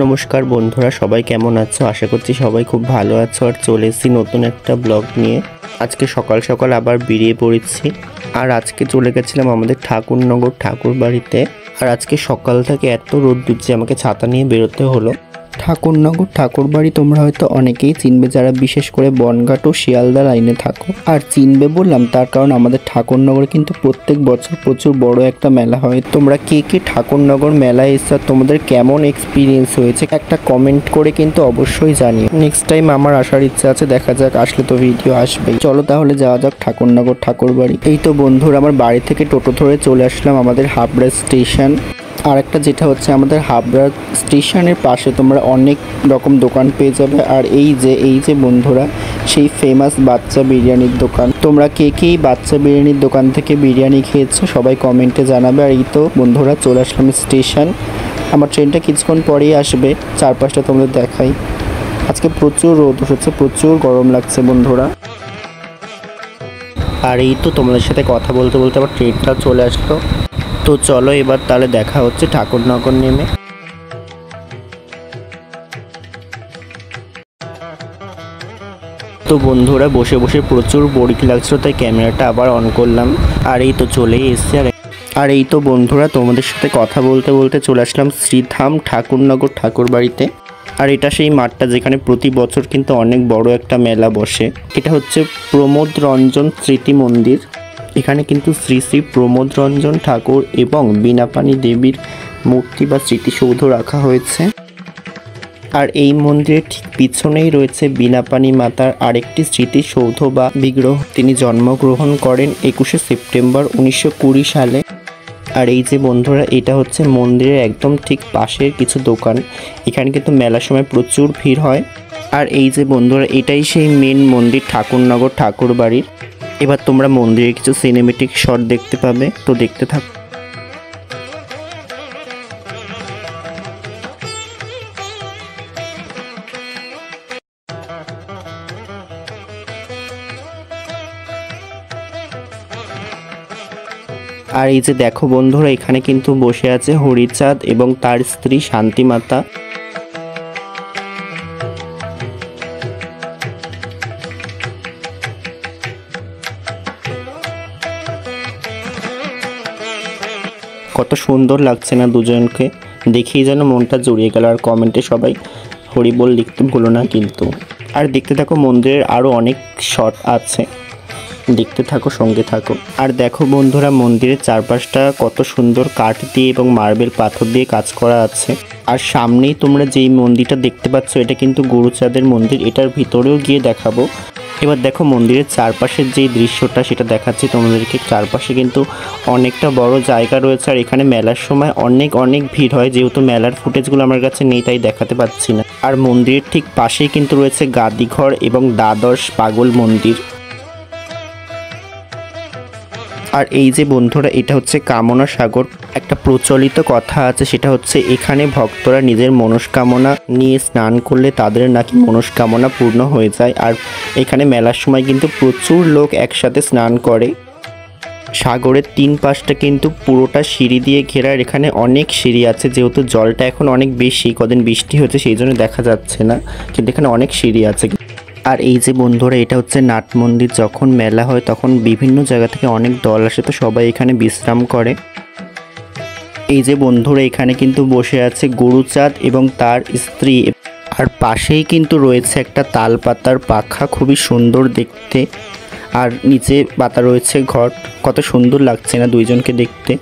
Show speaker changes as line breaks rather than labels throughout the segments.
নমস্কার বন্ধুরা, সবাই কেমন আছো? আশা করছি সবাই খুব ভালো আছো। আর চলে এসেছি নতুন একটা ব্লগ নিয়ে। আজকে সকাল সকাল আবার বেরিয়ে পড়েছি। আর আজকে চলে গেছিলাম আমাদের ঠাকুরনগর ঠাকুর বাড়িতে। আর আজকে সকাল থেকে এত রোদ্দুর যে আমাকে ছাতা নিয়ে বেরোতে হলো। ঠাকুরনগর ঠাকুর বাড়ি তোমরা হয়তো অনেকেই চিনবে, যারা বিশেষ করে বনগাঁ ও শিয়ালদা লাইনে থাকো। আর চিনবে বললাম তার কারণ আমাদের ঠাকুরনগরে কিন্তু প্রত্যেক বছর প্রচুর বড় একটা মেলা হয়। তোমরা কে কে ঠাকুরনগর মেলায় এসে তোমাদের কেমন এক্সপিরিয়েন্স হয়েছে একটা কমেন্ট করে কিন্তু অবশ্যই জানিও। নেক্সট টাইম আমার আসার ইচ্ছা আছে, দেখা যাক, আসলে তো ভিডিও আসবেই। চলো তাহলে যাওয়া যাক ঠাকুরনগর ঠাকুর বাড়ি। এই তো বন্ধুরা, আমার বাড়ি থেকে টোটো ধরে চলে আসলাম আমাদের হাবড়া স্টেশন। আর একটা যেটা হচ্ছে আমাদের হাবড়া স্টেশনের পাশে তোমরা অনেক রকম দোকান পেয়ে যাবে। আর এই যে বন্ধুরা, সেই ফেমাস বাচ্চা বিরিয়ানির দোকান। তোমরা কে কে বাচ্চা বিরিয়ানির দোকান থেকে বিরিয়ানি খেয়েছো সবাই কমেন্টে জানাবে। আর এই তো বন্ধুরা চলে আসলাম স্টেশন। আমার ট্রেনটা কিছুক্ষণ পরেই আসবে। চারপাশটা তোমাদের দেখাই। আজকে প্রচুর রোদ হচ্ছে, প্রচুর গরম লাগছে বন্ধুরা। আর এই তো তোমাদের সাথে কথা বলতে বলতে আবার ট্রেনটা চলে আসলো। তো চলো এবার তাহলে দেখা হচ্ছে ঠাকুরনগর নেমে। তো বন্ধুরা বসে বসে প্রচুর বোরিং লাগছিল, তাই ক্যামেরাটা আবার অন করলাম। আর এই তো চলেই এসছি। আর এই তো বন্ধুরা তোমাদের সাথে কথা বলতে বলতে চলে আসলাম শ্রীধাম ঠাকুরনগর ঠাকুর বাড়িতে। আর এটা সেই মাঠটা যেখানে প্রতি বছর কিন্তু অনেক বড় একটা মেলা বসে। এটা হচ্ছে প্রমোদ রঞ্জন স্মৃতি মন্দির। এখানে কিন্তু শ্রী শ্রী প্রমোদ রঞ্জন ঠাকুর এবং বীণাপাণি দেবীর মূর্তি বা স্মৃতিসৌধ রাখা হয়েছে। আর এই মন্দিরের ঠিক পিছনেই রয়েছে বীণাপাণি মাতার আরেকটি স্মৃতিসৌধ বা বিগ্রহ। তিনি জন্মগ্রহণ করেন 21শে সেপ্টেম্বর 1920 সালে। আর এই যে বন্ধুরা, এটা হচ্ছে মন্দিরের একদম ঠিক পাশের কিছু দোকান। এখানে কিন্তু মেলার সময় প্রচুর ভিড় হয়। আর এই যে বন্ধুরা, এটাই সেই মেন মন্দির ঠাকুরনগর ঠাকুর বাড়ির। এবার তোমরা মন্দিরের কিছু সিনেমেটিক শট দেখতে পাবে, তো দেখতে থাকো। আর এই যে দেখো বন্ধুরা, এখানে কিন্তু বসে আছে হরিচাঁদ এবং তার স্ত্রী শান্তিমাতা। কত সুন্দর লাগছে না দুজনকে, দেখেই যেন মনটা জুড়িয়ে গেল। আর কমেন্টে সবাই হরিবোল লিখতে ভুলো না কিন্তু। আর দেখতে থাকো, মন্দিরের আরও অনেক শট আছে, দেখতে থাকো, সঙ্গে থাকো। আর দেখো বন্ধুরা, মন্দিরের চারপাশটা কত সুন্দর কাঠ দিয়ে এবং মার্বেল পাথর দিয়ে কাজ করা আছে। আর সামনেই তোমরা যেই মন্দিরটা দেখতে পাচ্ছ, এটা কিন্তু গুরুচাঁদের মন্দির। এটার ভিতরেও গিয়ে দেখাবো। এবার দেখো মন্দিরের চারপাশের যেই দৃশ্যটা সেটা দেখাচ্ছি তোমাদেরকে। চারপাশে কিন্তু অনেকটা বড় জায়গা রয়েছে। আর এখানে মেলার সময় অনেক ভিড় হয়, যেহেতু মেলার ফুটেজগুলো আমার কাছে নেই তাই দেখাতে পাচ্ছি না। আর মন্দিরের ঠিক পাশেই কিন্তু রয়েছে গাদিঘর এবং দ্বাদশ পাগল মন্দির। আর এই যে বন্ধুরা, এটা হচ্ছে কামনা সাগর। একটা প্রচলিত কথা আছে, সেটা হচ্ছে এখানে ভক্তরা নিজের মনস্কামনা নিয়ে স্নান করলে তাদের নাকি মনস্কামনা পূর্ণ হয়ে যায়। আর এখানে মেলার সময় কিন্তু প্রচুর লোক একসাথে স্নান করে। সাগরের তিন পাশটা কিন্তু পুরোটা সিঁড়ি দিয়ে ঘেরা। এখানে অনেক সিঁড়ি আছে, যেহেতু জলটা এখন অনেক বেশি, কদিন বৃষ্টি হচ্ছে সেই জন্য দেখা যাচ্ছে না, কিন্তু এখানে অনেক সিঁড়ি আছে। আর এই যে বন্ধুরা, এটা হচ্ছে নাট মন্দির। যখন মেলা হয় তখন বিভিন্ন জায়গা থেকে অনেক দল আসে, তো সবাই এখানে বিশ্রাম করে। এই যে বন্ধুরা, এখানে কিন্তু বসে আছে গুরুচাঁদ এবং তার স্ত্রী। আর পাশেই কিন্তু রয়েছে একটা তাল পাতার পাখা, খুবই সুন্দর দেখতে। আর নিচে পাতা রয়েছে ঘট। কত সুন্দর লাগছে না দুইজনকে দেখতে।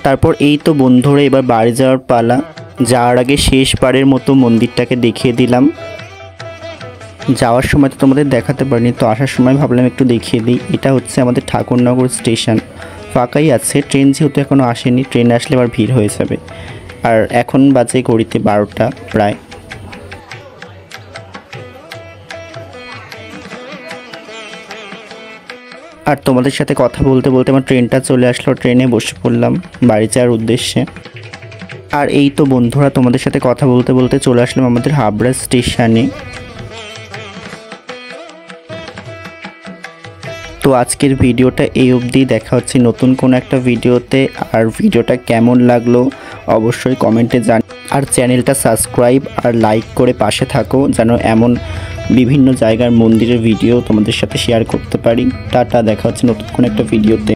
তারপর এই তো বন্ধুরা, এবার বাড়ি যাওয়ার পালা। যাওয়ার আগে শেষবারের মতো মন্দিরটাকে দেখিয়ে দিলাম। যাওয়ার সময় তো তোমাদের দেখাতে পারিনি, তো আসার সময় ভাবলাম একটু দেখিয়ে দিই। এটা হচ্ছে আমাদের ঠাকুরনগর স্টেশন, ফাঁকাই আছে। ট্রেন যেহেতু এখনও আসেনি, ট্রেন আসলে আবার ভিড় হয়ে যাবে। আর এখন বাজে ঘড়িতে 12টা প্রায়। আর তোমাদের সাথে কথা বলতে বলতে আমার ট্রেনটা চলে আসলো। ট্রেনে বসে পড়লাম বাড়ি যাওয়ার উদ্দেশ্যে। আর এই তো বন্ধুরা, তোমাদের সাথে কথা বলতে বলতে চলে আসলাম আমাদের হাবড়া স্টেশনে। তো আজকের ভিডিওটা এই অবধি, দেখা হচ্ছে নতুন কোনো একটা ভিডিওতে। আর ভিডিওটা কেমন লাগলো অবশ্যই কমেন্টে আর চ্যানেলটা সাবস্ক্রাইব আর লাইক করে পাশে থাকো, যেন এমন বিভিন্ন জায়গার মন্দিরের ভিডিও তোমাদের সাথে শেয়ার করতে পারি। টাটা, দেখা হচ্ছে নতুন কোনো একটা ভিডিওতে।